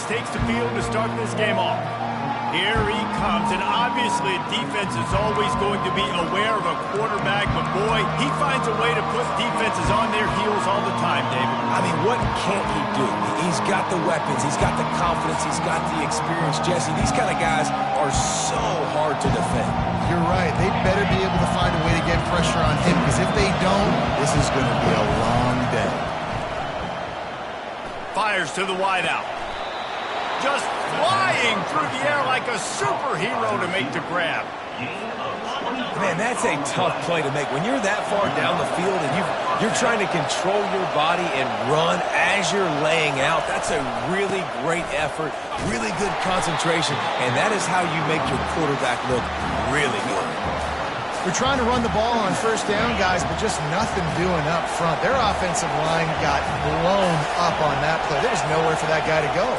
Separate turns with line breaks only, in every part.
takes the field to start this game off. Here he comes, and obviously defense is always going to be aware of a quarterback, but boy, he finds a way to put defenses on their heels all the time, David.
I mean, what can't he do? He's got the weapons, he's got the confidence, he's got the experience. Jesse, these kind of guys are so hard to defend.
You're right. They better be able to find a way to get pressure on him, because if they don't, this is going to be a long day.
Fires to the wideout. Just flying through the air like a superhero to make the grab.
Man, that's a tough play to make. When you're that far down the field and you're trying to control your body and run as you're laying out, that's a really great effort, really good concentration, and that is how you make your quarterback look really good.
We're trying to run the ball on first down, guys, but just nothing doing up front. Their offensive line got blown up on that play. There's nowhere for that guy to go.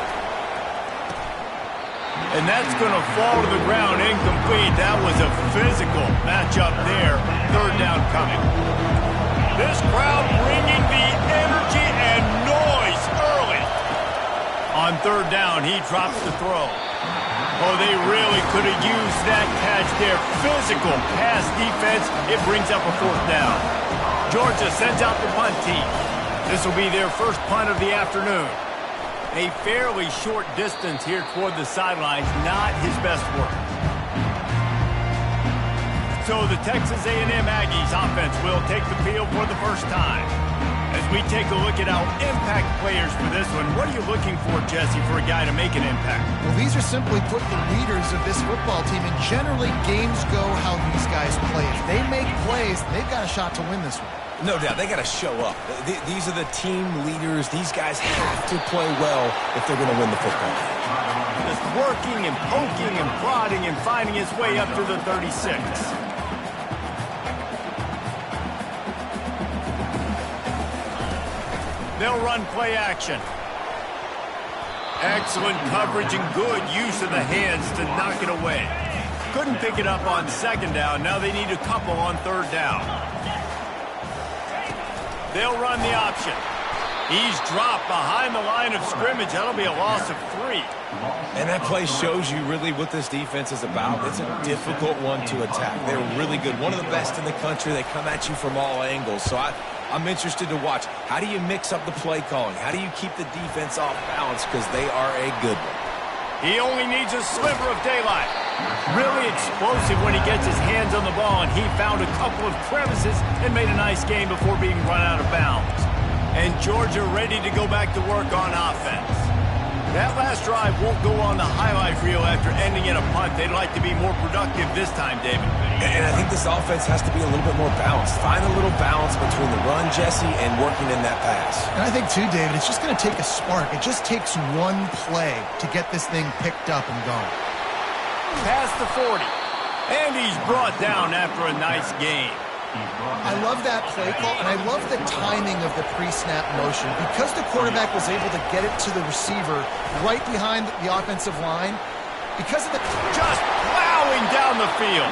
And that's going to fall to the ground incomplete. That was a physical matchup there. Third down coming. This crowd bringing the energy and noise early. On third down, he drops the throw. Oh, they really could have used that catch there. Physical pass defense. It brings up a fourth down. Georgia sends out the punt team. This will be their first punt of the afternoon. A fairly short distance here toward the sidelines, not his best work. So the Texas A&M Aggies offense will take the field for the first time. As we take a look at our impact players for this one, what are you looking for, Jesse, for a guy to make an impact?
Well, these are simply put the leaders of this football team, and generally games go how these guys play. If they make plays, they've got a shot to win this one.
No doubt, they got to show up. These are the team leaders. These guys have to play well if they're going to win the football game.
Just working and poking and prodding and finding his way up to the 36. They'll run play action. Excellent coverage and good use of the hands to knock it away. Couldn't pick it up on second down. Now they need a couple on third down. They'll run the option. He's dropped behind the line of scrimmage. That'll be a loss of 3.
And that play shows you really what this defense is about. It's a difficult one to attack. They're really good. One of the best in the country. They come at you from all angles. So I'm interested to watch. How do you mix up the play calling? How do you keep the defense off balance? Because they are a good one.
He only needs a sliver of daylight. Really explosive when he gets his hands on the ball, and he found a couple of crevices and made a nice game before being run out of bounds. And Georgia ready to go back to work on offense. That last drive won't go on the highlight reel after ending in a punt. They'd like to be more productive this time, David.
And I think this offense has to be a little bit more balanced. Find a little balance between the run, Jesse, and working in that pass.
And I think, too, David, it's just going to take a spark. It just takes one play to get this thing picked up and going.
Past the 40. And he's brought down after a nice game.
I love that play call, and I love the timing of the pre-snap motion. Because the quarterback was able to get it to the receiver right behind the offensive line, because of the...
Just plowing down the field.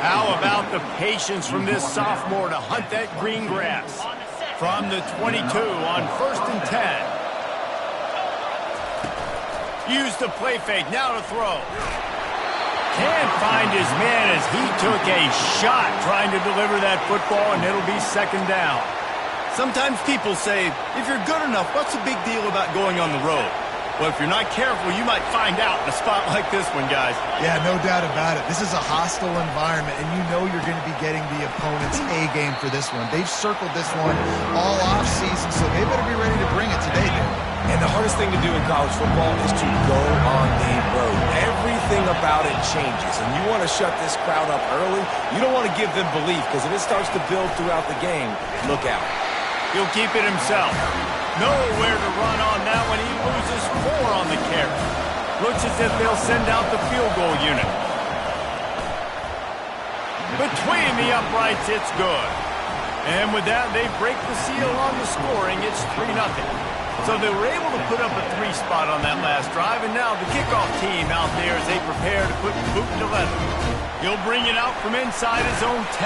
How about the patience from this sophomore to hunt that green grass? From the 22 on 1st and 10. Use the play fake, now to throw. Can't find his man as he took a shot trying to deliver that football, and it'll be second down. Sometimes people say, if you're good enough, what's the big deal about going on the road? Well, if you're not careful, you might find out in a spot like this one, guys.
Yeah, no doubt about it. This is a hostile environment, and you know you're going to be getting the opponent's A game for this one. They've circled this one all offseason, so they better be ready to bring it today, dude.
And the hardest thing to do in college football is to go on the road. Everything about it changes, and you want to shut this crowd up early. You don't want to give them belief, because if it starts to build throughout the game, look out.
He'll keep it himself. Nowhere to run on that one. He loses 4 on the carry. Looks as if they'll send out the field goal unit. Between the uprights, it's good. And with that, they break the seal on the scoring. It's 3-0. So they were able to put up a 3 spot on that last drive, and now the kickoff team out there as they prepare to put boot to leather. He'll bring it out from inside his own 10.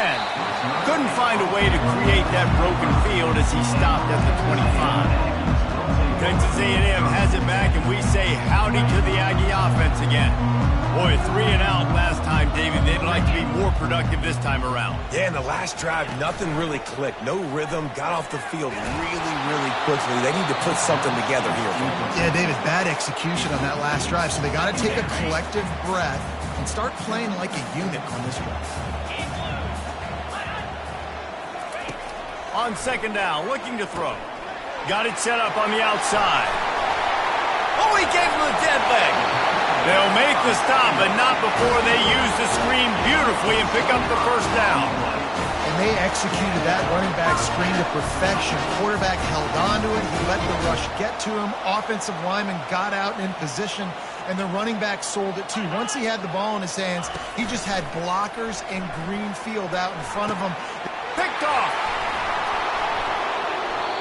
Couldn't find a way to create that broken field as he stopped at the 25. Texas A&M has it back, and we say howdy to the Aggie offense again. Boy, 3 and out last time, David. They'd like to be more productive this time around.
Yeah, in the last drive, nothing really clicked. No rhythm, got off the field really, really quickly. They need to put something together here.
Yeah, David, bad execution on that last drive, so they got to take a collective breath and start playing like a unit on this drive.
On second down, looking to throw. Got it set up on the outside. Oh, he gave him the dead leg. They'll make the stop, but not before they use the screen beautifully and pick up the first down.
And they executed that running back screen to perfection. Quarterback held on to it. He let the rush get to him. Offensive lineman got out in position, and the running back sold it too. Once he had the ball in his hands, he just had blockers and green field out in front of him.
Picked off.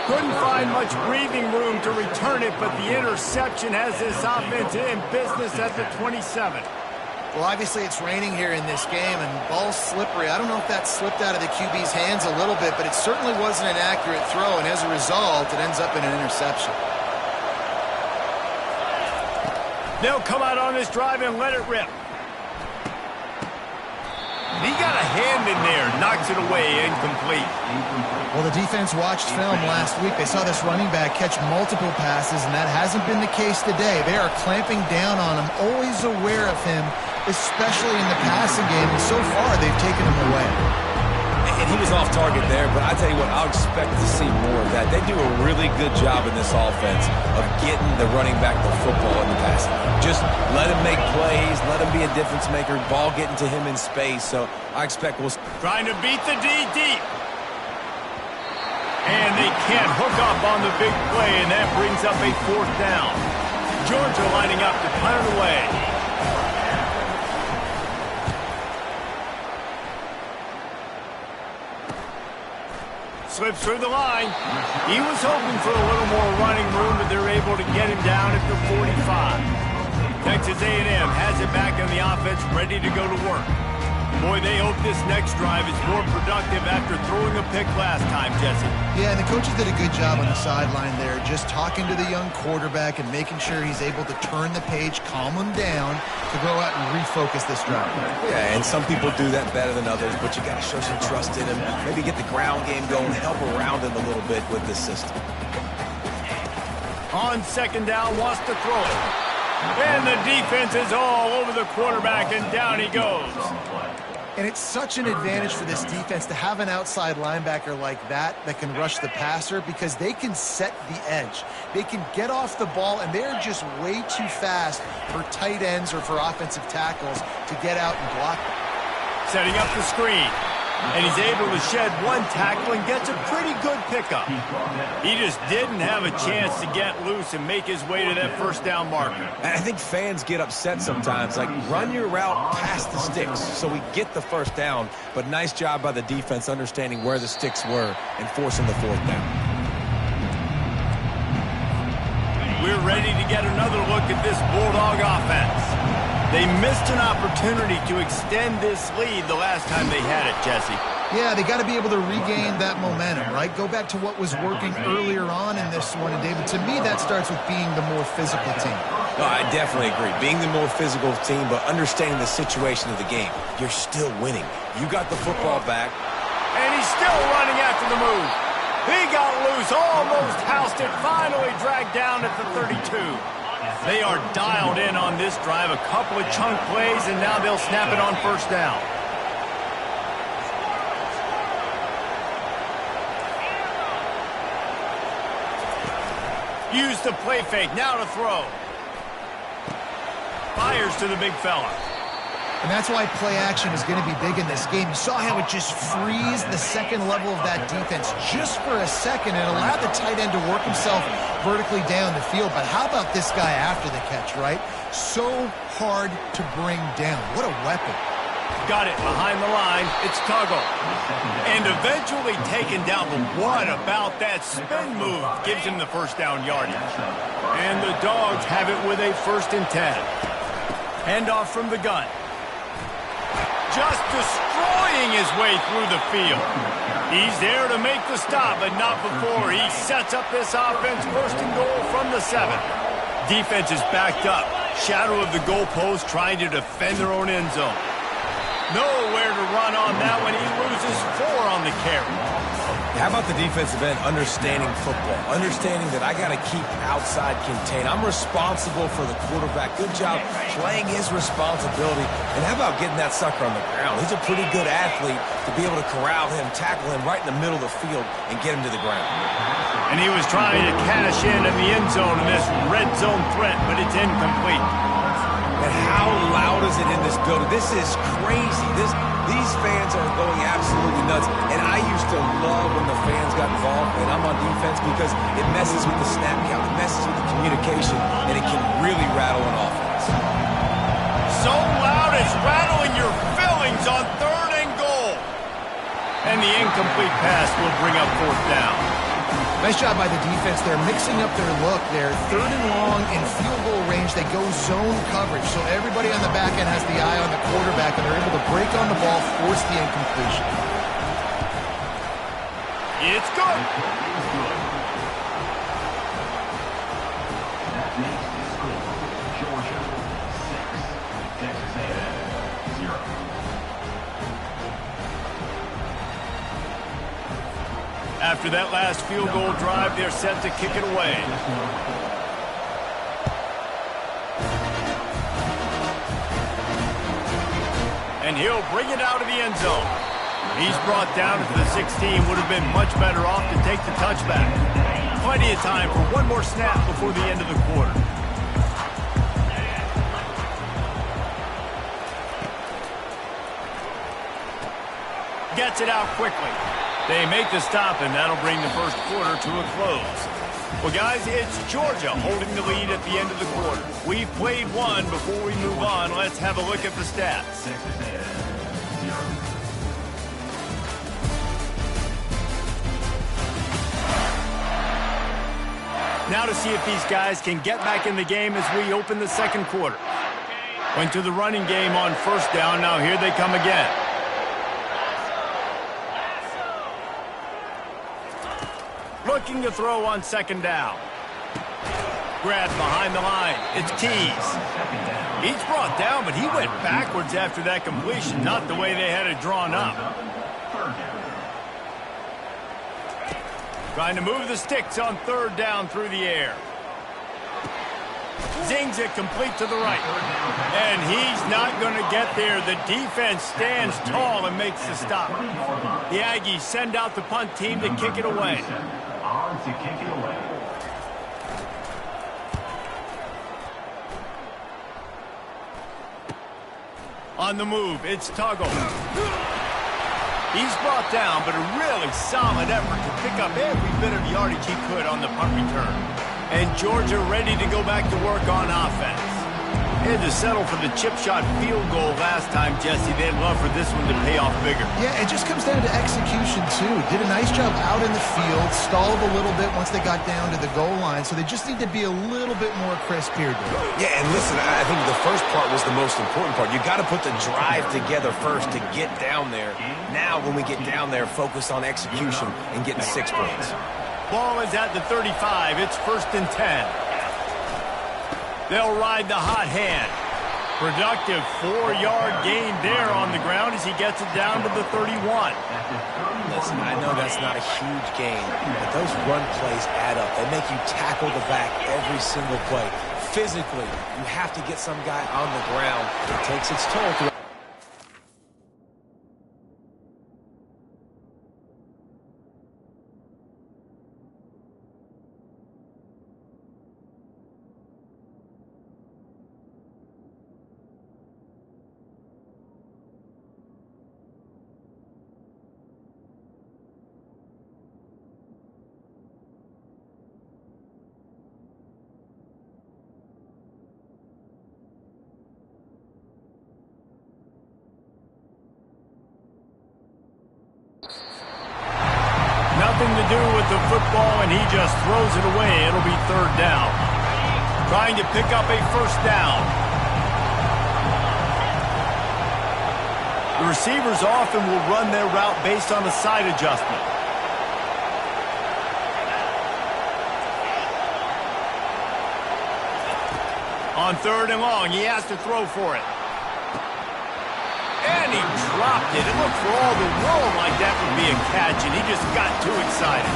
Couldn't find much breathing room to return it, but the interception has this offense in business at the 27.
Well, obviously it's raining here in this game, and ball's slippery. I don't know if that slipped out of the QB's hands a little bit, but it certainly wasn't an accurate throw, and as a result, it ends up in an interception.
They'll come out on this drive and let it rip. He got a hand in there, knocks it away, incomplete.
Well, the defense watched film last week. They saw this running back catch multiple passes, and that hasn't been the case today. They are clamping down on him, always aware of him, especially in the passing game, and so far they've taken him away.
And he was off target there, but I tell you what, I'll expect to see more of that. They do a really good job in this offense of getting the running back the football in the passing game. Just let him make plays, let him be a difference maker, ball getting to him in space. So I expect we'll...
Trying to beat the D deep. And they can't hook up on the big play, and that brings up a fourth down. Georgia lining up to punt it away. Slips through the line. He was hoping for a little more running room, but they're able to get him down at the 45. Texas A&M has it back on the offense, ready to go to work. Boy, they hope this next drive is more productive after throwing a pick last time, Jesse.
Yeah, and the coaches did a good job on the sideline there, just talking to the young quarterback and making sure he's able to turn the page, calm him down, to go out and refocus this drive.
Yeah, and some people do that better than others, but you got to show some trust in him. Maybe get the ground game going, help around him a little bit with this system.
On second down, wants to throw it. And the defense is all over the quarterback, and down he goes.
And it's such an advantage for this defense to have an outside linebacker like that can rush the passer, because they can set the edge. They can get off the ball, and they're just way too fast for tight ends or for offensive tackles to get out and block them.
Setting up the screen. And he's able to shed one tackle and gets a pretty good pickup. He just didn't have a chance to get loose and make his way to that first down marker.
And I think fans get upset sometimes, like run your route past the sticks so we get the first down, but nice job by the defense understanding where the sticks were and forcing the fourth down.
We're ready to get another look at this Bulldog offense. They missed an opportunity to extend this lead the last time they had it, Jesse.
Yeah, they got to be able to regain that momentum, right? Go back to what was working earlier on in this one. And, David, to me, that starts with being the more physical team.
No, I definitely agree. Being the more physical team, but understanding the situation of the game. You're still winning. You got the football back.
And he's still running after the move. He got loose, almost housed it, finally dragged down at the 32. They are dialed in on this drive, a couple of chunk plays, and now they'll snap it on first down. Use the play fake, now to throw. Fires to the big fella.
And that's why play action is going to be big in this game. You saw how it just frees the second level of that defense just for a second and allowed the tight end to work himself vertically down the field. But how about this guy after the catch, right? So hard to bring down. What a weapon.
Got it behind the line. It's Tuggle. And eventually taken down. But what about that spin move? Gives him the first down yardage. And the Dogs have it with a 1st and 10. Handoff from the gun. Just destroying his way through the field. He's there to make the stop, but not before. He sets up this offense, first and goal from the 7. Defense is backed up. Shadow of the goalpost, trying to defend their own end zone. Nowhere to run on that one. He loses 4 on the carry.
How about the defensive end understanding football, understanding that I got to keep outside contained. I'm responsible for the quarterback. Good job playing his responsibility. And how about getting that sucker on the ground? He's a pretty good athlete to be able to corral him, tackle him right in the middle of the field, and get him to the ground.
And he was trying to cash in the end zone in this red zone threat, but it's incomplete.
And how loud is it in this building? This is crazy. These fans are going absolutely nuts. And I used to love when the fans got involved, and I'm on defense, because it messes with the snap count, it messes with the communication, and it can really rattle an offense.
So loud it's rattling your fillings on 3rd and goal. And the incomplete pass will bring up 4th down.
Nice job by the defense. They're mixing up their look. They're 3rd and long in field goal range. They go zone coverage. So everybody on the back end has the eye on the quarterback, and they're able to break on the ball, force the incompletion.
It's good.
That makes the score Georgia 6, Texas A&M 0.
After that last field goal drive, they're set to kick it away. And he'll bring it out of the end zone. He's brought down to the 16. Would have been much better off to take the touchback. Plenty of time for one more snap before the end of the quarter. Gets it out quickly. They make the stop, and that'll bring the first quarter to a close. Well, guys, it's Georgia holding the lead at the end of the quarter. We've played one. Before we move on, let's have a look at the stats. Now to see if these guys can get back in the game as we open the second quarter. Went to the running game on 1st down. Now here they come again. Looking to throw on 2nd down. Grabbed behind the line. It's Keys. He's brought down, but he went backwards after that completion. Not the way they had it drawn up. Trying to move the sticks on 3rd down through the air. Zings it complete to the right. And he's not going to get there. The defense stands tall and makes the stop. The Aggies send out the punt team to kick it away. On the move, it's Tuggle. He's brought down, but a really solid effort to pick up every bit of yardage he could on the punt return. And Georgia ready to go back to work on offense. They had to settle for the chip shot field goal last time, Jesse. They'd love for this one to pay off bigger.
Yeah, it just comes down to execution, too. Did a nice job out in the field, stalled a little bit once they got down to the goal line, so they just need to be a little bit more crisp here, dude.
Yeah, and listen, I think the first part was the most important part. You got to put the drive together first to get down there. Now, when we get down there, focus on execution and getting 6 points.
Ball is at the 35. It's 1st and 10. They'll ride the hot hand. Productive 4-yard gain there on the ground as he gets it down to the 31.
Listen, I know that's not a huge gain, but those run plays add up. They make you tackle the back every single play. Physically, you have to get some guy on the ground. It takes its toll throughout.
Nothing to do with the football, and he just throws it away. It'll be 3rd down. Trying to pick up a 1st down. The receivers often will run their route based on a side adjustment. On 3rd and long, he has to throw for it. And he dropped it. It looked for all the world like that would be a catch, and he just got too excited.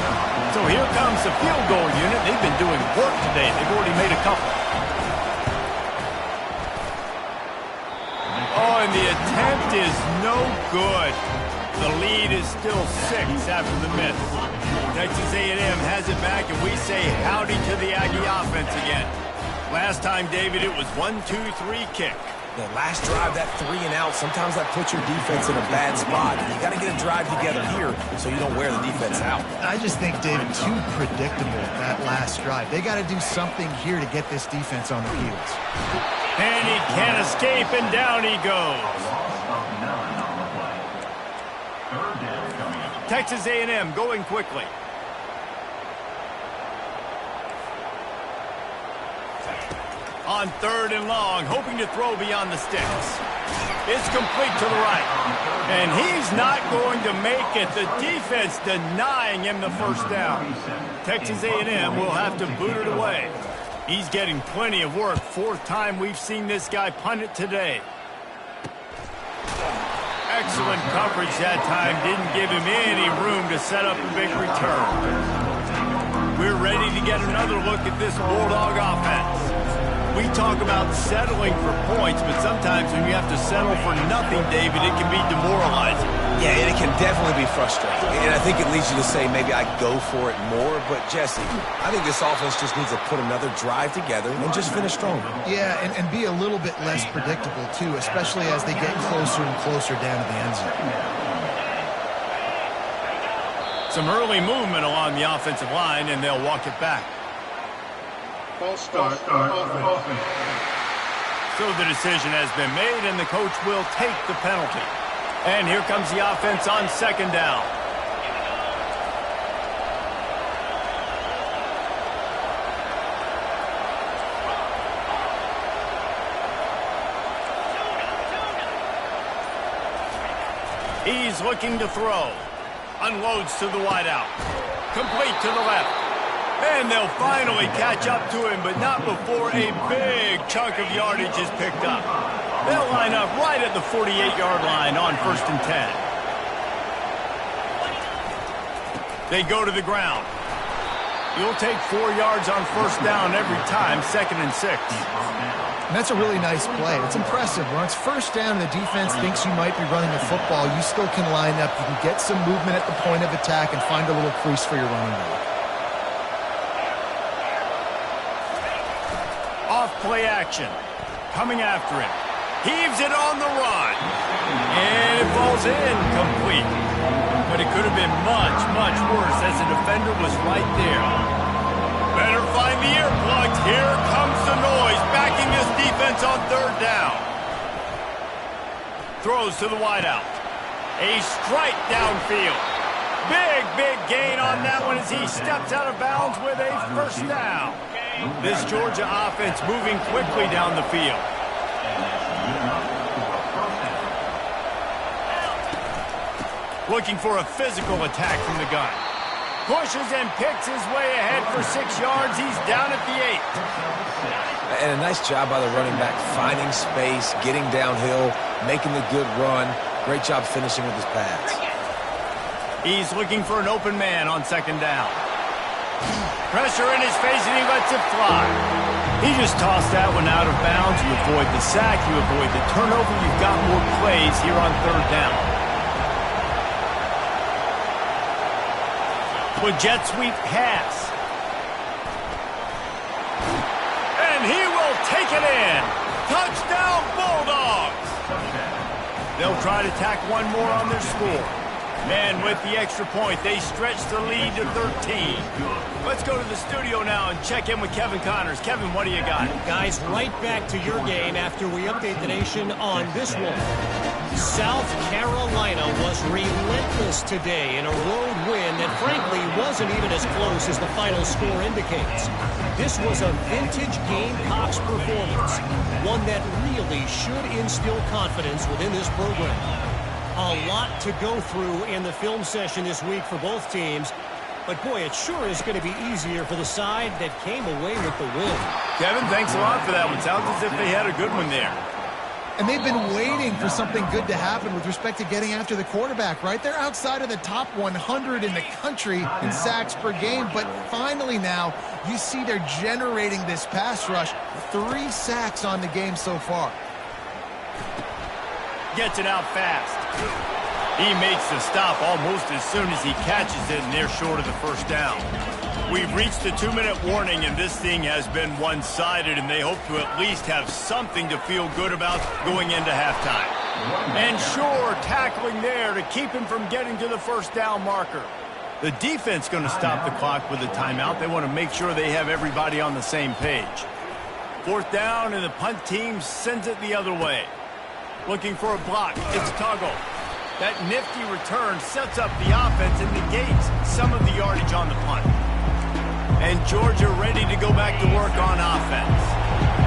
So here comes the field goal unit. They've been doing work today. They've already made a couple. Oh, and the attempt is no good. The lead is still 6 after the miss. Texas A&M has it back, and we say howdy to the Aggie offense again. Last time, David, it was 1-2-3 kick.
The last drive, that 3 and out, sometimes that puts your defense in a bad spot. You got to get a drive together here so you don't wear the defense out.
I just think, David, too predictable, that last drive. They got to do something here to get this defense on their heels.
And he can't escape, and down he goes. Texas A&M going quickly. On 3rd and long, hoping to throw beyond the sticks. It's complete to the right. And he's not going to make it. The defense denying him the first down. Texas A&M will have to boot it away. He's getting plenty of work. 4th time we've seen this guy punt it today. Excellent coverage that time. Didn't give him any room to set up a big return. We're ready to get another look at this Bulldog offense. We talk about settling for points, but sometimes when you have to settle for nothing, David, it can be demoralizing.
Yeah, and it can definitely be frustrating. And I think it leads you to say maybe I go for it more. But, Jesse, I think this offense just needs to put another drive together and just finish stronger.
Yeah, and be a little bit less predictable, too, especially as they get closer and closer down to the end zone.
Some early movement along the offensive line, and they'll walk it back.
False start. Offense.
So the decision has been made, and the coach will take the penalty. And here comes the offense on 2nd down. He's looking to throw. Unloads to the wideout. Complete to the left. And they'll finally catch up to him, but not before a big chunk of yardage is picked up. They'll line up right at the 48-yard line on 1st and 10. They go to the ground. You'll take 4 yards on 1st down every time, 2nd and 6.
And that's a really nice play. It's impressive. When it's 1st down and the defense thinks you might be running the football, you still can line up. You can get some movement at the point of attack and find a little crease for your running back.
Off-play action. Coming after him. Heaves it on the run. And it falls incomplete. But it could have been much, much worse as the defender was right there. Better find the earplugs. Here comes the noise. Backing this defense on 3rd down. Throws to the wideout. A strike downfield. Big gain on that one as he steps out of bounds with a 1st down. This Georgia offense moving quickly down the field. Looking for a physical attack from the gun. Pushes and picks his way ahead for 6 yards. He's down at the 8.
And a nice job by the running back, finding space, getting downhill, making the good run. Great job finishing with his pass.
He's looking for an open man on 2nd down. Pressure in his face, and he lets it fly. He just tossed that one out of bounds. You avoid the sack, you avoid the turnover. You've got more plays here on 3rd down. With jet sweep pass. And he will take it in. Touchdown, Bulldogs. They'll try to tack one more on their score. And with the extra point, they stretch the lead to 13. Let's go to the studio now and check in with Kevin Connors. Kevin, what do you got?
Guys, right back to your game after we update the nation on this one. South Carolina was relentless today in a road win that frankly wasn't even as close as the final score indicates. This was a vintage Gamecocks performance, one that really should instill confidence within this program. A lot to go through in the film session this week for both teams. But, boy, it sure is going to be easier for the side that came away with the win.
Kevin, thanks a lot for that one. Sounds as if they had a good one there.
And they've been waiting for something good to happen with respect to getting after the quarterback, right? They're outside of the top 100 in the country in sacks per game, but finally now you see they're generating this pass rush. 3 sacks on the game so far.
Gets it out fast. He makes the stop almost as soon as he catches it, and they're short of the first down. We've reached the 2-minute warning, and this thing has been one-sided, and they hope to at least have something to feel good about going into halftime. And sure, tackling there to keep him from getting to the first down marker. The defense going to stop the clock with a timeout. They want to make sure they have everybody on the same page. 4th down, and the punt team sends it the other way. Looking for a block. It's Tuggle. That nifty return sets up the offense and negates some of the yardage on the punt. And Georgia ready to go back to work on offense.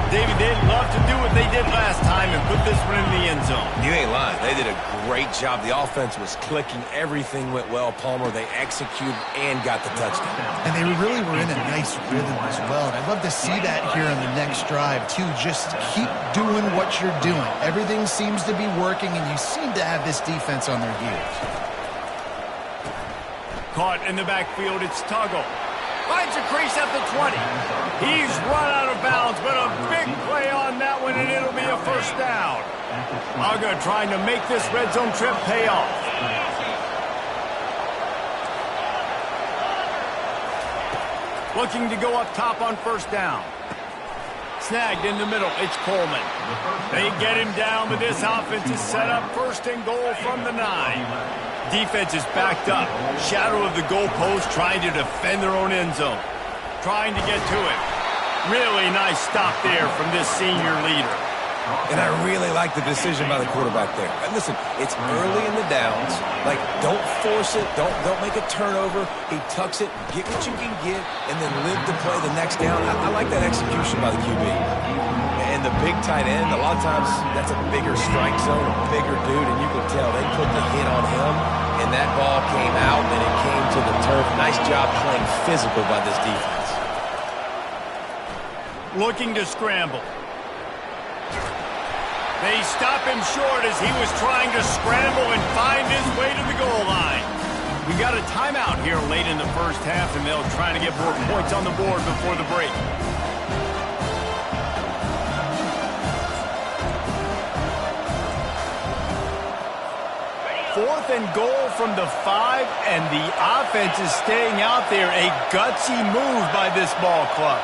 David, they'd love to do what they did last time and put this one in the end zone.
You ain't lying. They did a great job. The offense was clicking. Everything went well, Palmer. They executed and got the touchdown.
And they really were in a nice rhythm as well. And I'd love to see that here on the next drive, too. Just keep doing what you're doing. Everything seems to be working, and you seem to have this defense on their heels.
Caught in the backfield, it's Tuggle. Finds a crease at the 20. He's run out of bounds, but a big play on that one, and it'll be a first down. UGA trying to make this red zone trip pay off. Looking to go up top on first down. Snagged in the middle, it's Coleman. They get him down, but this offense is set up 1st and goal from the 9. Defense is backed up. Shadow of the goalpost trying to defend their own end zone. Trying to get to it. Really nice stop there from this senior leader.
And I really like the decision by the quarterback there. And listen, it's early in the downs. Like, don't force it. Don't make a turnover. He tucks it, get what you can get, and then live to play the next down. I like that execution by the QB. And the big tight end, a lot of times that's a bigger strike zone, a bigger dude, and you can tell they put the hit on him, and that ball came out, and it came to the turf. Nice job playing physical by this defense.
Looking to scramble. They stop him short as he was trying to scramble and find his way to the goal line. We got a timeout here late in the first half, and they'll try to get more points on the board before the break. 4th and goal from the 5, and the offense is staying out there. A gutsy move by this ball club.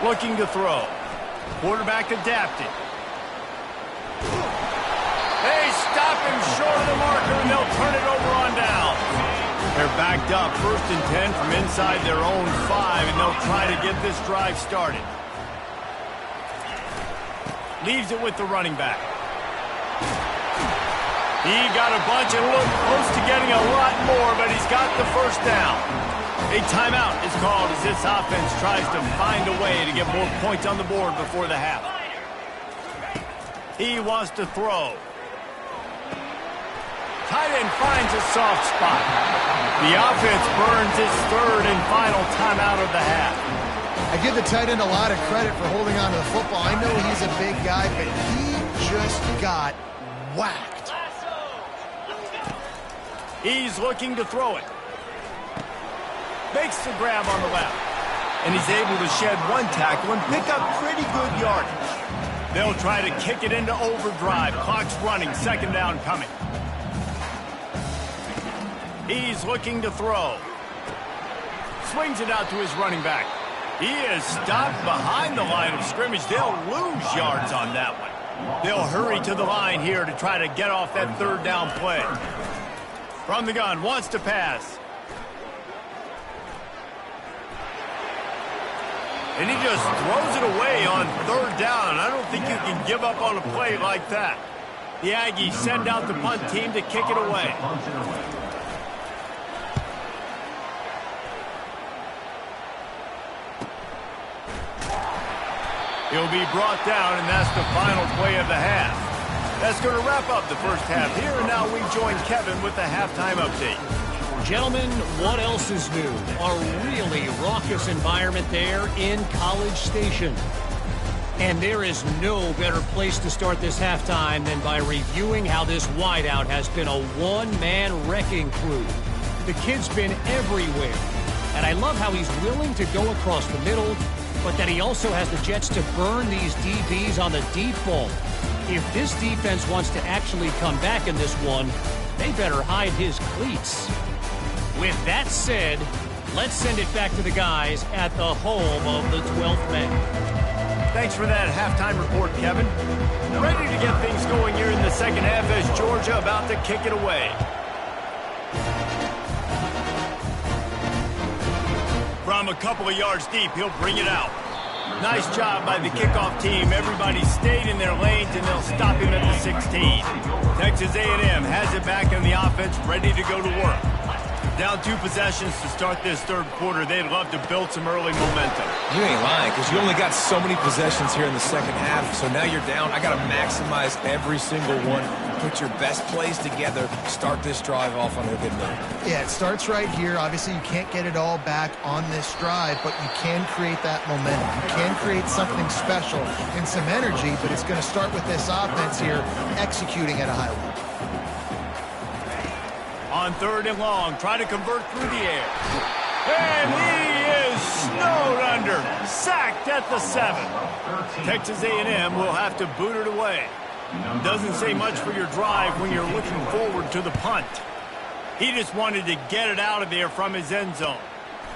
Looking to throw. Quarterback adapted. They stop him short of the marker, and they'll turn it over on down. They're backed up 1st and 10 from inside their own 5, and they'll try to get this drive started. Leaves it with the running back. He got a bunch and looked close to getting a lot more, but he's got the first down. A timeout is called as this offense tries to find a way to get more points on the board before the half. He wants to throw. Tight end finds a soft spot. The offense burns its 3rd and final timeout of the half.
I give the tight end a lot of credit for holding on to the football. I know he's a big guy, but he just got whacked.
He's looking to throw it. Makes the grab on the left. And he's able to shed one tackle and pick up pretty good yardage. They'll try to kick it into overdrive. Clock's running. 2nd down coming. He's looking to throw. Swings it out to his running back. He is stopped behind the line of scrimmage. They'll lose yards on that one. They'll hurry to the line here to try to get off that 3rd down play. From the gun, wants to pass. And he just throws it away on 3rd down. I don't think you can give up on a play like that. The Aggies send out the punt team to kick it away. He'll be brought down, and that's the final play of the half. That's going to wrap up the first half here, and now we join Kevin with the halftime update.
Gentlemen, what else is new? A really raucous environment there in College Station. And there is no better place to start this halftime than by reviewing how this wideout has been a one-man wrecking crew. The kid's been everywhere. And I love how he's willing to go across the middle, but that he also has the jets to burn these DBs on the deep ball. If this defense wants to actually come back in this one, they better hide his cleats. With that said, let's send it back to the guys at the home of the 12th man.
Thanks for that halftime report, Kevin. Ready to get things going here in the second half as Georgia about to kick it away. From a couple of yards deep, he'll bring it out. Nice job by the kickoff team. Everybody stayed in their lanes, and they'll stop him at the 16. Texas A&M has it back in the offense, ready to go to work. Down 2 possessions to start this third quarter. They'd love to build some early momentum.
You ain't lying, because you only got so many possessions here in the second half, so now you're down. I got to maximize every single one. Put your best plays together. Start this drive off on a good note.
Yeah, it starts right here. Obviously, you can't get it all back on this drive, but you can create that momentum. You can create something special and some energy, but it's going to start with this offense here executing at a high level.
On 3rd and long, try to convert through the air. And he is snowed under. Sacked at the 7. Texas A&M will have to boot it away. Doesn't say much for your drive when you're looking forward to the punt. He just wanted to get it out of there from his end zone.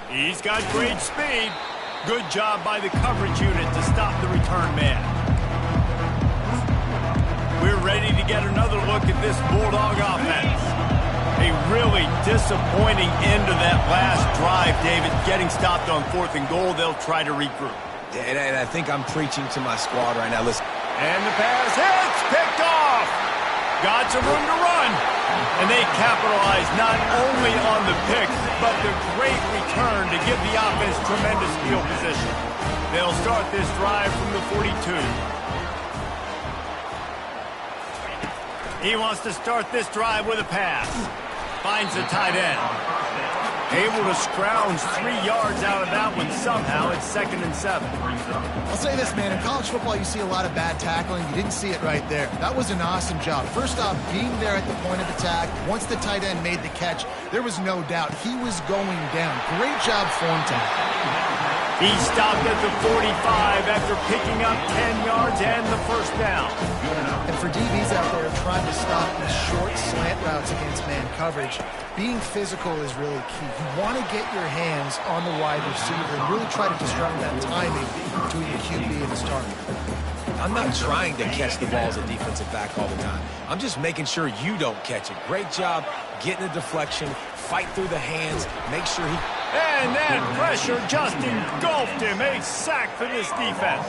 He's got great speed. Good job by the coverage unit to stop the return man. We're ready to get another look at this Bulldog offense. A really disappointing end to that last drive, David. Getting stopped on 4th and goal, they'll try to regroup.
And I think I'm preaching to my squad right now. Listen.
And the pass hits, picked off. Got some room to run. And they capitalize not only on the pick, but the great return to give the offense tremendous field position. They'll start this drive from the 42. He wants to start this drive with a pass. Finds the tight end. Able to scrounge 3 yards out of that one somehow. It's 2nd and 7.
I'll say this, man. In college football, you see a lot of bad tackling. You didn't see it right there. That was an awesome job. First off, being there at the point of attack. Once the tight end made the catch, there was no doubt he was going down. Great job form tackling.
He stopped at the 45 after picking up 10 yards and the first down.
And for DBs out there trying to stop these short slant routes against man coverage, being physical is really key. You want to get your hands on the wide receiver and really try to disrupt that timing between the QB and his target.
I'm not trying to catch the ball as a defensive back all the time. I'm just making sure you don't catch it. Great job getting a deflection, fight through the hands, make sure he...
And that pressure just engulfed him. A sack for this defense.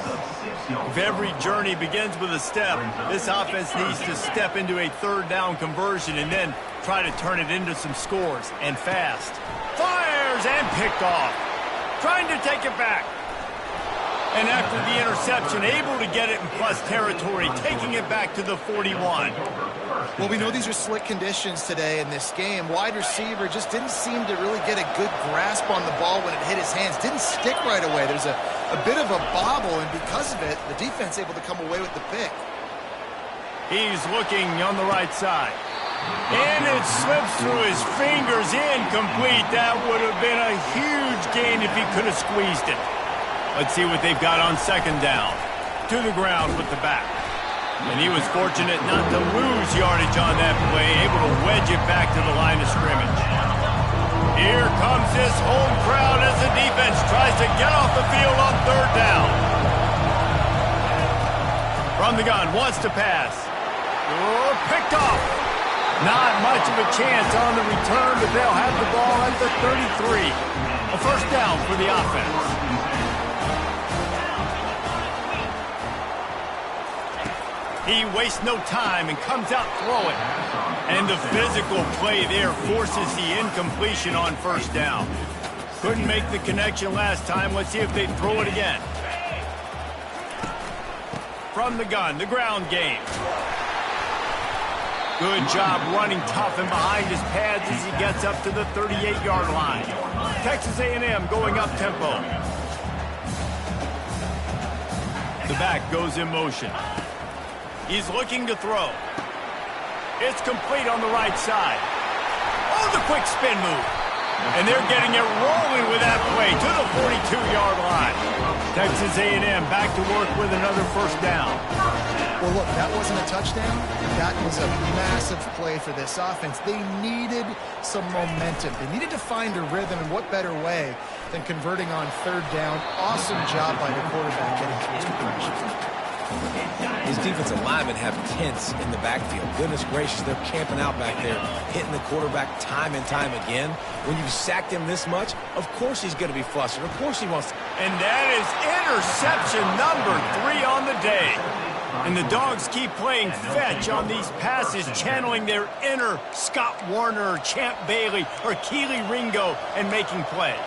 If every journey begins with a step, this offense needs to step into a 3rd down conversion and then try to turn it into some scores, and fast. Fires and picked off. Trying to take it back. And after the interception, able to get it in plus territory, taking it back to the 41.
Well, we know these are slick conditions today in this game. Wide receiver just didn't seem to really get a good grasp on the ball when it hit his hands. Didn't stick right away. There's a bit of a bobble, and because of it, the defense able to come away with the pick.
He's looking on the right side. And it slips through his fingers, incomplete. That would have been a huge gain if he could have squeezed it. Let's see what they've got on 2nd down. To the ground with the back. And he was fortunate not to lose yardage on that play, able to wedge it back to the line of scrimmage. Here comes this home crowd as the defense tries to get off the field on 3rd down. From the gun, wants to pass. Oh, picked off. Not much of a chance on the return, but they'll have the ball at the 33. A 1st down for the offense. He wastes no time and comes out throwing. And the physical play there forces the incompletion on 1st down. Couldn't make the connection last time. Let's see if they throw it again. from the gun, the ground game. Good job running tough and behind his pads as he gets up to the 38-yard line. Texas A&M going up tempo. The back goes in motion. He's looking to throw. It's complete on the right side. Oh, the quick spin move. And they're getting it rolling with that play to the 42-yard line. Texas A&M back to work with another first down.
Well, look, that wasn't a touchdown. That was a massive play for this offense. They needed some momentum. They needed to find a rhythm, and what better way than converting on third down. Awesome job by the quarterback getting through his progression.
His defensive linemen have tents in the backfield. Goodness gracious, they're camping out back there, hitting the quarterback time and time again. When you've sacked him this much, of course he's going to be flustered. Of course he wants to.
And that is interception number 3 on the day. And the Dogs keep playing fetch on these passes, channeling their inner Scott Warner, or Champ Bailey, or Keely Ringo, and making plays.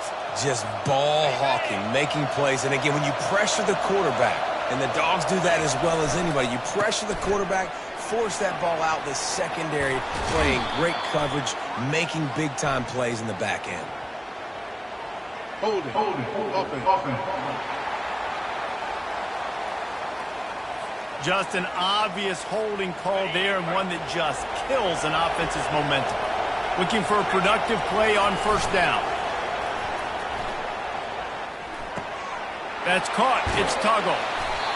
Just ball hawking, making plays. And again, when you pressure the quarterback, and the Dogs do that as well as anybody, you pressure the quarterback, force that ball out in the secondary, playing great coverage, making big-time plays in the back end.
Hold it. Offense.
Just an obvious holding call there, and one that just kills an offense's momentum. Looking for a productive play on first down. That's caught. It's Tuggle.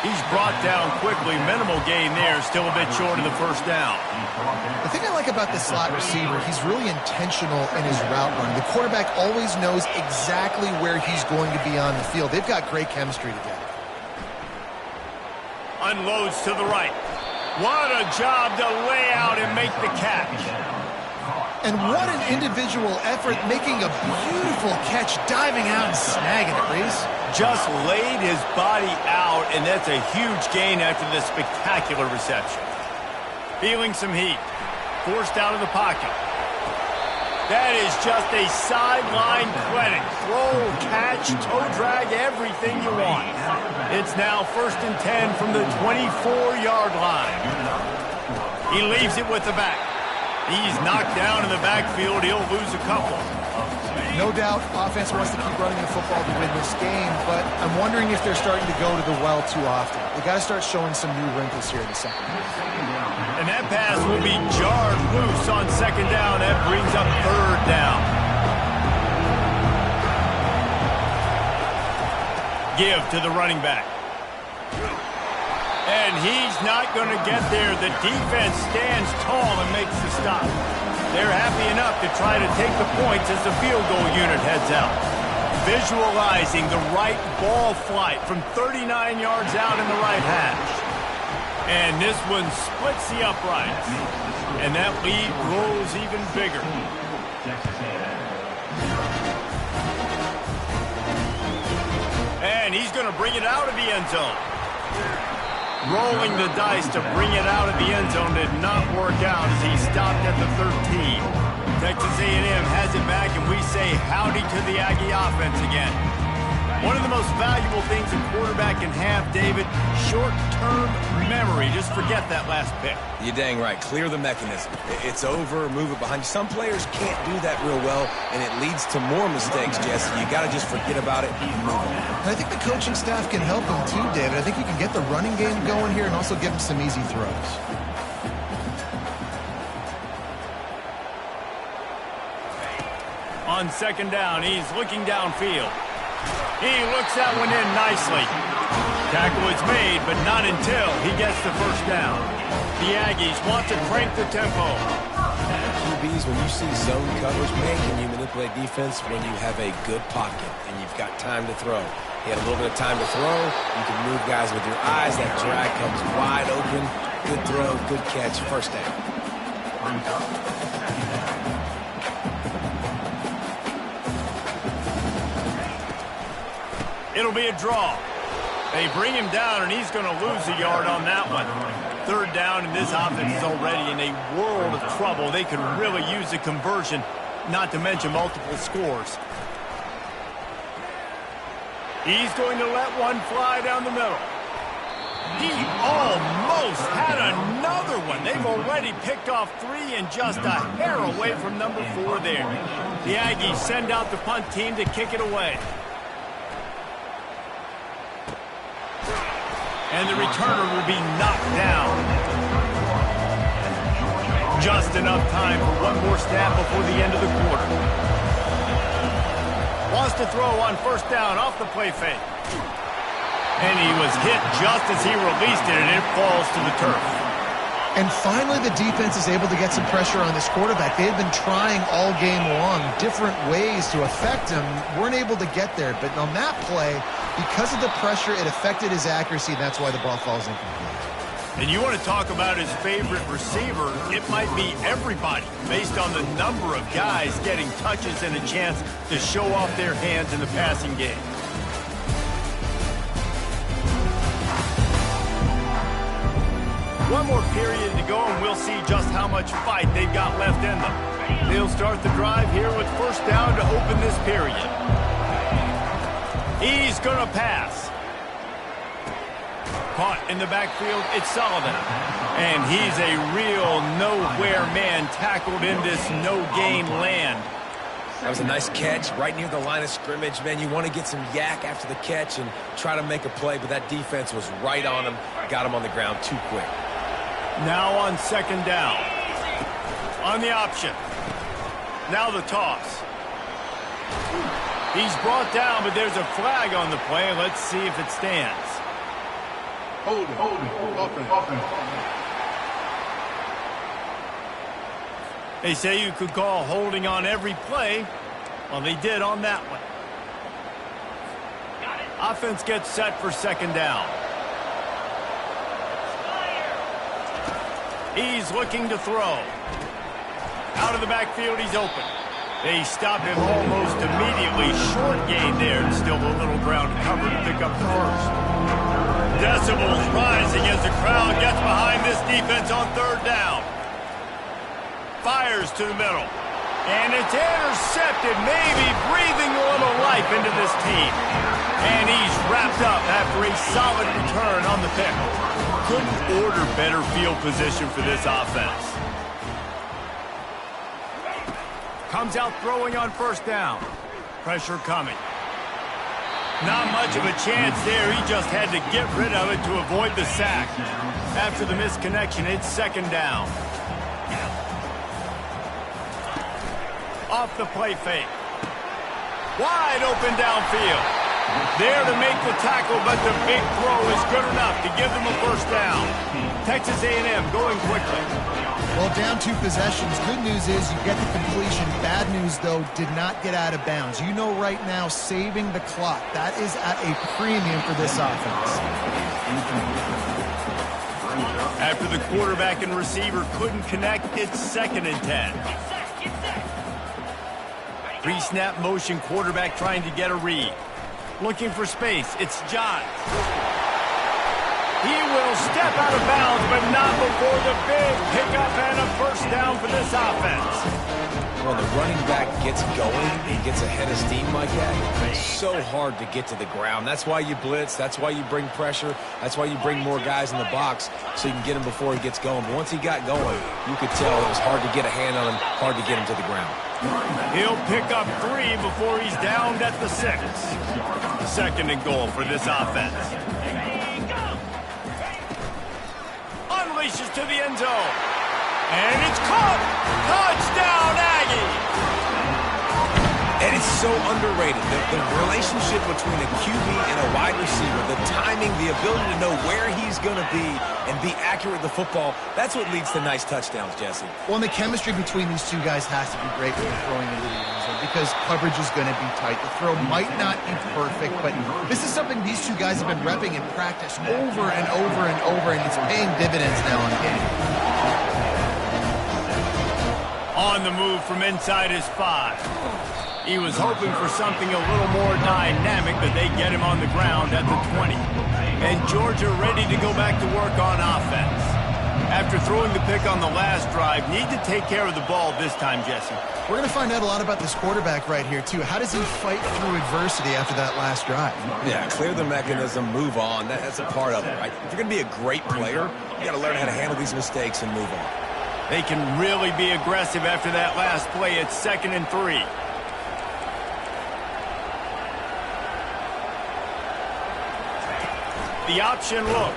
He's brought down quickly. Minimal gain there. Still a bit short of the first down.
The thing I like about this slot receiver, he's really intentional in his route running. The quarterback always knows exactly where he's going to be on the field. They've got great chemistry together.
Unloads to the right. What a job to lay out and make the catch.
And what an individual effort, making a beautiful catch, diving out and snagging it, Reese.
Just laid his body out, and that's a huge gain after the spectacular reception. Feeling some heat. Forced out of the pocket. That is just a sideline clinic. Throw, catch, toe drag, everything you want. It's now 1st and 10 from the 24-yard line. He leaves it with the back. He's knocked down in the backfield. He'll lose a couple.
No doubt offense wants to keep running the football to win this game, but I'm wondering if they're starting to go to the well too often. They got to start showing some new wrinkles here in the second half.
And that pass will be jarred loose on second down. That brings up third down. Give to the running back. And he's not going to get there. The defense stands tall and makes the stop. They're happy enough to try to take the points as the field goal unit heads out. Visualizing the right ball flight from 39 yards out in the right hash. And this one splits the uprights. And that lead grows even bigger. And he's going to bring it out of the end zone. Rolling the dice to bring it out of the end zone did not work out as he stopped at the 13. Texas A&M has it back, and we say howdy to the Aggie offense again. One of the most valuable things a quarterback can have, David, short-term memory. Just forget that last pick.
You're dang right. Clear the mechanism. It's over, move it behind you. Some players can't do that real well, and it leads to more mistakes, Jesse. You got to just forget about it and move on.
And I think the coaching staff can help him too, David. I think you can get the running game going here and also give him some easy throws.
On second down, he's looking downfield. He looks that one in nicely. Tackle is made, but not until he gets the first down. The Aggies want to crank the tempo.
QBs, when you see zone coverage, man, can you manipulate defense when you have a good pocket and you've got time to throw? He had a little bit of time to throw. You can move guys with your eyes. That drag comes wide open. Good throw, good catch, first down.
It'll be a draw. They bring him down, and he's going to lose a yard on that one. Third down, and this offense is already in a world of trouble. They could really use a conversion, not to mention multiple scores. He's going to let one fly down the middle. He almost had another one. They've already picked off 3 and just a hair away from number 4 there. The Aggies send out the punt team to kick it away. And the returner will be knocked down. Just enough time for one more snap before the end of the quarter. Wants to throw on first down off the play fake. And he was hit just as he released it, and it falls to the turf.
And finally, the defense is able to get some pressure on this quarterback. They had been trying all game long different ways to affect him. Weren't able to get there. But on that play, because of the pressure, it affected his accuracy. And that's why the ball falls incomplete.
And you want to talk about his favorite receiver, it might be everybody, based on the number of guys getting touches and a chance to show off their hands in the passing game. One more period to go, and we'll see just how much fight they've got left in them. They'll start the drive here with first down to open this period. He's going to pass. Caught in the backfield, it's Sullivan. And he's a real nowhere man tackled in this no-gain land.
That was a nice catch right near the line of scrimmage. Man, you want to get some yak after the catch and try to make a play, but that defense was right on him. Got him on the ground too quick.
Now on second down. On the option. Now the toss. He's brought down, but there's a flag on the play. Let's see if it stands.
Hold it. Offense.
They say you could call holding on every play. Well, they did on that one. Offense gets set for second down. He's looking to throw. Out of the backfield, he's open. They stop him almost immediately. Short gain there, and still a little ground to cover to pick up the first. Decibels rising as the crowd gets behind this defense on third down. Fires to the middle. And it's intercepted, maybe breathing a little life into this team. And he's wrapped up after a solid return on the pick. Couldn't order better field position for this offense. Comes out throwing on first down. Pressure coming. Not much of a chance there. He just had to get rid of it to avoid the sack. After the misconnection, it's second down. Off the play fake. Wide open downfield. There to make the tackle, but the big throw is good enough to give them a first down. Texas A&M going quickly.
Well, down 2 possessions. Good news is you get the completion. Bad news, though, did not get out of bounds. You know right now, saving the clock. That is at a premium for this offense.
After the quarterback and receiver couldn't connect, it's second and 10. Pre-snap motion, quarterback trying to get a read. Looking for space, it's John. He will step out of bounds, but not before the big pickup and a first down for this offense.
When the running back gets going and gets ahead of steam like that, it's so hard to get to the ground. That's why you blitz. That's why you bring pressure. That's why you bring more guys in the box so you can get him before he gets going. But once he got going, you could tell it was hard to get a hand on him, hard to get him to the ground.
He'll pick up 3 before he's downed at the 6. Second and goal for this offense. Unleashes to the end zone. And it's caught. Touchdown, Aggie.
And it's so underrated. The relationship between a QB and a wide receiver, the timing, the ability to know where he's going to be and be accurate with the football, that's what leads to nice touchdowns, Jesse.
Well, and the chemistry between these 2 guys has to be great when you're throwing into the end zone because coverage is going to be tight. The throw might not be perfect, but this is something these 2 guys have been repping in practice over and over and over, and it's paying dividends now in the game.
On the move from inside his 5. He was hoping for something a little more dynamic, but they get him on the ground at the 20. And Georgia ready to go back to work on offense. After throwing the pick on the last drive, need to take care of the ball this time, Jesse.
We're going to find out a lot about this quarterback right here, too. How does he fight through adversity after that last drive?
Yeah, clear the mechanism, move on. That's a part of it, right? If you're going to be a great player, you got to learn how to handle these mistakes and move on.
They can really be aggressive after that last play. It's 2nd and 3. The option look.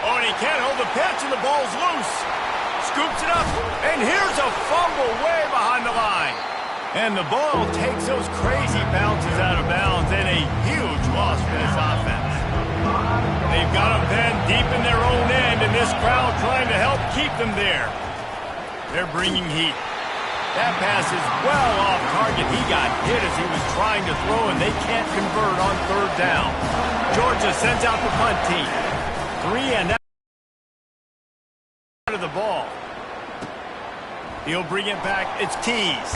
Oh, and he can't hold the pitch, and the ball's loose. Scoops it up, and here's a fumble way behind the line. And the ball takes those crazy bounces out of bounds, and a huge loss for this offense. They've got them pinned deep in their own end, and this crowd trying to help keep them there. They're bringing heat. That pass is well off target. He got hit as he was trying to throw, and they can't convert on 3rd down. Georgia sends out the punt team. 3 and out of the ball. He'll bring it back. It's Tees.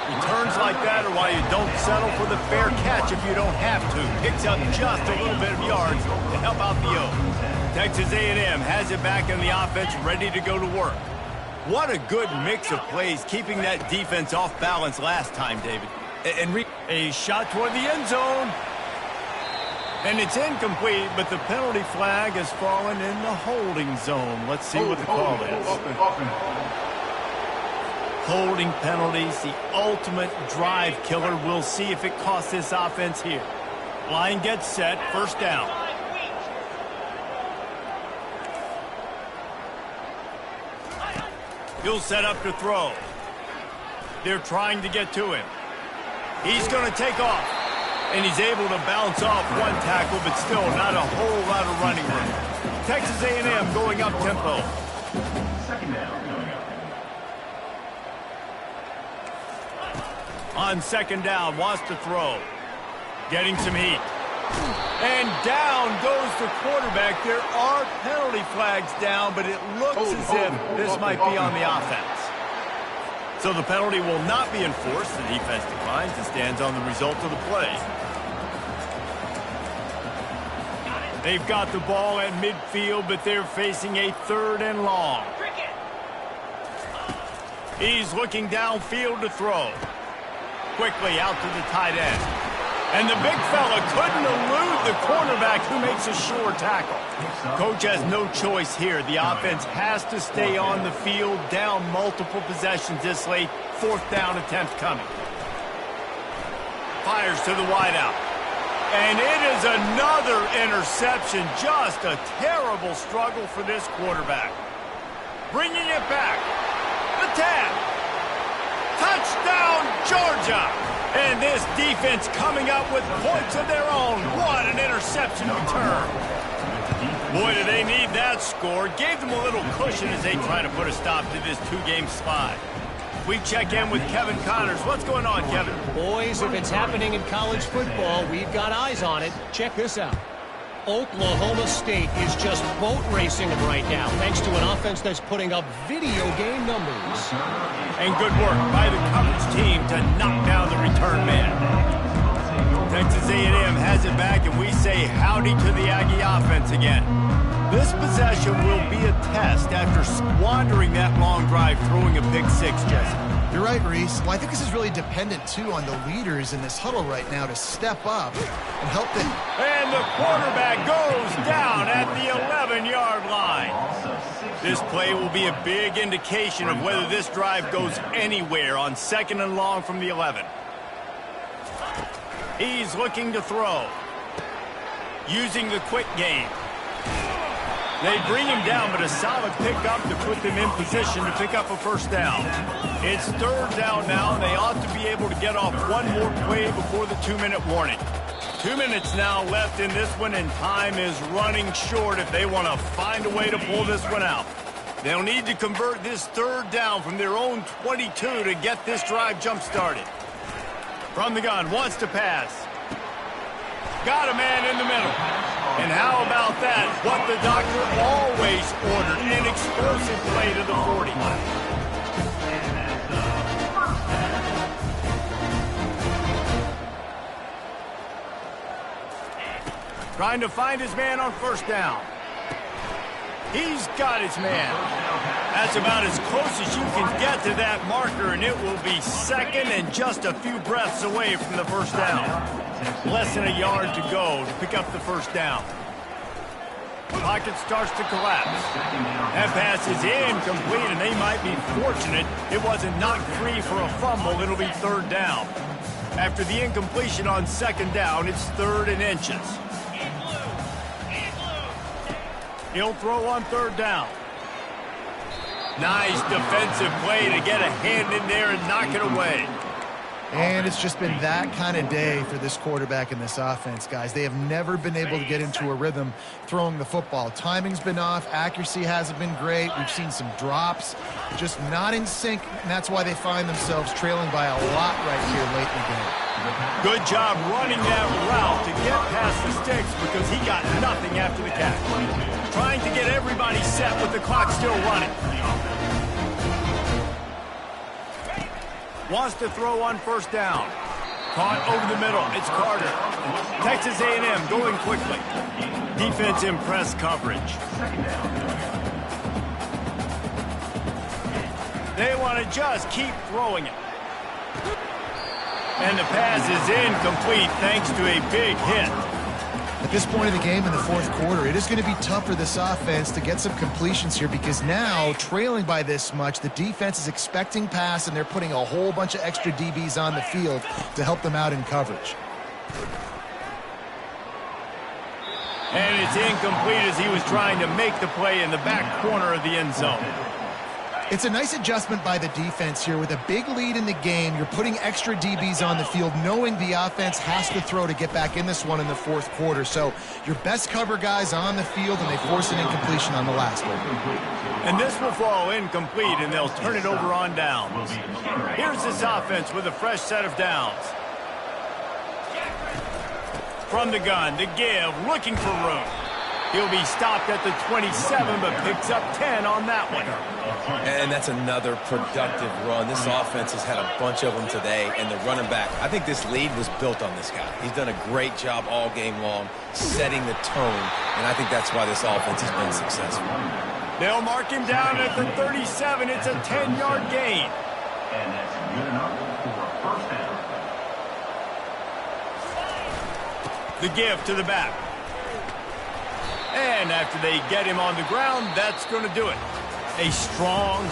Returns like that are why you don't settle for the fair catch if you don't have to. Picks up just a little bit of yards to help out the O. Texas A&M has it back in the offense, ready to go to work. What a good mix of plays, keeping that defense off balance last time, David. And a shot toward the end zone. And it's incomplete, but the penalty flag has fallen in the holding zone. Let's see what the call is. Holding penalties, the ultimate drive killer. We'll see if it costs this offense here. Line gets set, 1st down. He'll set up to throw. They're trying to get to him. He's going to take off. And he's able to bounce off one tackle, but still not a whole lot of running room. Texas A&M going up tempo.
2nd down.
On 2nd down, wants to throw. Getting some heat. And down goes the quarterback. There are penalty flags down, but it looks as if this might be on the offense. So the penalty will not be enforced. The defense declines and stands on the result of the play. They've got the ball at midfield, but they're facing a 3rd and long. He's looking downfield to throw. Quickly out to the tight end. And the big fella couldn't elude the cornerback who makes a sure tackle. Coach has no choice here. The offense has to stay on the field, down multiple possessions this late. 4th down attempt coming. Fires to the wideout. And it is another interception. Just a terrible struggle for this quarterback. Bringing it back. The tap. Touchdown, Georgia. And this defense coming up with points of their own. What an interception return. Boy, do they need that score. Gave them a little cushion as they try to put a stop to this 2-game slide. We check in with Kevin Connors. What's going on, Kevin?
Boys, if it's happening in college football, we've got eyes on it. Check this out. Oklahoma State is just boat racing them right now, thanks to an offense that's putting up video game numbers.
And good work by the coverage team to knock down the return man. Texas A&M has it back, and we say howdy to the Aggie offense again. This possession will be a test after squandering that long drive, throwing a pick 6, Jesse.
You're right, Reese. Well, I think this is really dependent, too, on the leaders in this huddle right now to step up and help them.
And the quarterback goes down at the 11-yard line. This play will be a big indication of whether this drive goes anywhere on 2nd and long from the 11. He's looking to throw. Using the quick game. They bring him down, but a solid pickup to put them in position to pick up a 1st down. It's 3rd down now, and they ought to be able to get off one more play before the 2-minute warning. 2 minutes now left in this one, and time is running short if they want to find a way to pull this one out. They'll need to convert this 3rd down from their own 22 to get this drive jump-started. From the gun, wants to pass. Got a man in the middle. And how about that? What the doctor always ordered, an explosive play to the 40. Trying to find his man on 1st down. He's got his man. That's about as close as you can get to that marker, and it will be second and just a few breaths away from the first down. Less than a yard to go to pick up the first down. Pocket starts to collapse. That pass is incomplete, and they might be fortunate it wasn't knocked free for a fumble. It'll be third down. After the incompletion on second down, it's 3rd and inches. He'll throw on third down. Nice defensive play to get a hand in there and knock it away.
And it's just been that kind of day for this quarterback and this offense, guys. They have never been able to get into a rhythm throwing the football. Timing's been off. Accuracy hasn't been great. We've seen some drops, just not in sync, and that's why they find themselves trailing by a lot right here late in the game.
Good job running that route to get past the sticks because he got nothing after the catch. Trying to get everybody set with the clock still running. Wants to throw on first down. Caught over the middle. It's Carter. Texas A&M going quickly. Defense in press coverage. They want to just keep throwing it. And the pass is incomplete thanks to a big hit.
At this point of the game in the fourth quarter, it is going to be tough for this offense to get some completions here because now, trailing by this much, the defense is expecting pass, and they're putting a whole bunch of extra DBs on the field to help them out in coverage.
And it's incomplete as he was trying to make the play in the back corner of the end zone.
It's a nice adjustment by the defense here. With a big lead in the game, you're putting extra DBs on the field, knowing the offense has to throw to get back in this one in the fourth quarter. So your best cover guys on the field, and they force an incompletion on the last one.
And this will fall incomplete, and they'll turn it over on downs. Here's this offense with a fresh set of downs. From the gun, the give, looking for room. He'll be stopped at the 27, but picks up 10 on that one.
And that's another productive run. This offense has had a bunch of them today, and the running back, I think this lead was built on this guy. He's done a great job all game long, setting the tone, and I think that's why this offense has been successful.
They'll mark him down at the 37. It's a 10-yard gain.
And that's good enough for a first down.
The give to the back. And after they get him on the ground, that's going to do it. A strong,